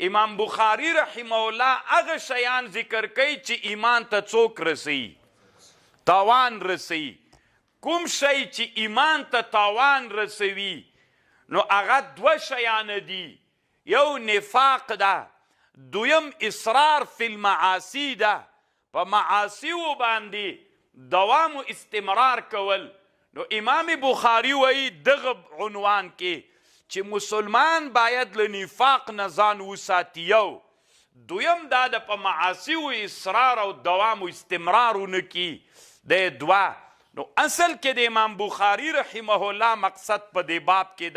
امام بخاری رحمه الله هغه شیان ذکر کوي چې ایمان ته څوک رسی تاوان رسی کوم شی چې ایمان ته تاوان رسوي نو هغه دوه شیان دي یو نفاق ده دویم اصرار فی المعاصی ده په معاصیو باندې دوام و استمرار کول نو امام بخاری وایي دغه عنوان کې چې مسلمان باید له نفاق نه ځان وساتي یو دویم دا د په معاصیو اصرار او دوام و استمرار ونه کړي د دوه نو اصل کې د امام بخاری رحمه الله مقصد په دې باب کې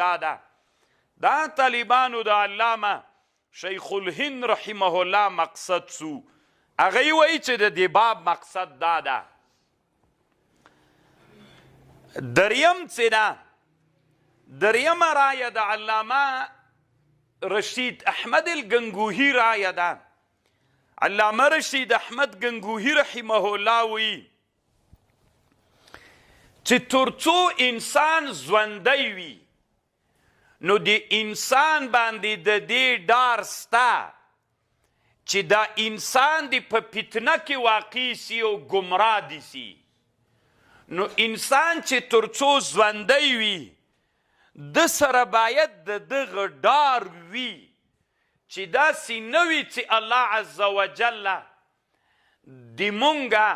دا طالبانو د علامه شیخ الهند رحمه الله مقصد سو هغه وایي چې د دې باب مقصد دا ده دریم څه ده دریمه رایه د علامه رشید احمد الگنگوهی رایه ده علامه رشید احمد گنگوهی رحمه الله وایي چې ترڅو انسان ژوندی وي نو د انسان باندې د دې ډار سته چې دا انسان دی په فتنه کې واقع سي او ګمراه دي سي نو انسان چې ترڅو ژوندی وي د سره باید د دغه ډار وي چې داسې نه وي چې الله عز وجل د مونږه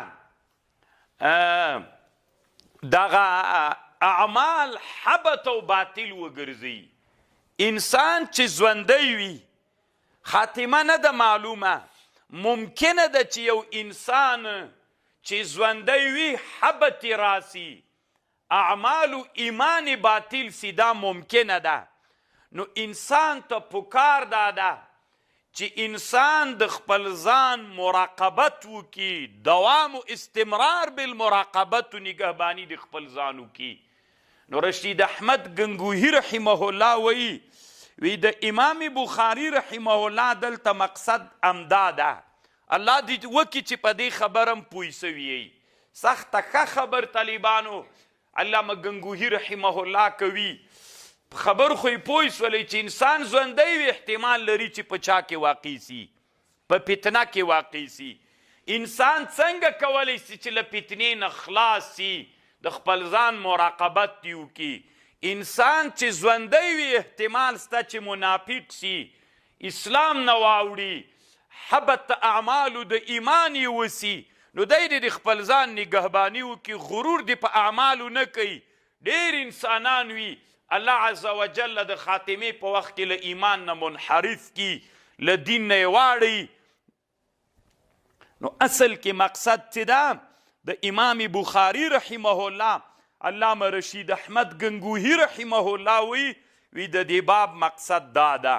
دغه اعمال حبط او باطل وګرځي انسان چې ژوندی وي خاتمه نه ده معلومه ممکنه ده چې یو انسان چې ژوندی وي حبط راسي اعمال و ایمان باطل سی دا ممکنه ده نو انسان ته پکار داده چې انسان د خپل ځان مراقبت وکي دوام و استمرار بالمراقبت و نگهبانی د خپل ځان وکي نو رشید احمد گنگوهی رحمه الله وی د امام بخاری رحمه الله دلته مقصد امدا ده الله دې وکي چې په دې خبرم پوه سوي سخته ښه خبر طالبانو علامه گنگوهی رحمه الله کوي خبر خو یې پوه سولی چې انسان ژوندی وي احتمال لري چې په چا کې واقع سي په فتنه کې واقع سي انسان څنګه کولی سي چې له فتنې نه خلاص سي د خپل ځان مراقبت دې وکړي انسان چې ژوندی وي احتمال شته چې منافق سي اسلام نه واوړي حبط اعمالو د ایمان یې وسي نو دی د خپل ځان نگهباني وکړي غرور دې په اعمالو نه کوي ډېر انسانان وي الله عز وجل د خاتمې په وخت کې له ایمان نه منحرف کی له دین نه یې واړوي نو اصل کې مقصد څه ده د امام بخاری رحمه الله علامه رشید احمد گنگوهی رحمه الله وی د دې باب مقصد دا ده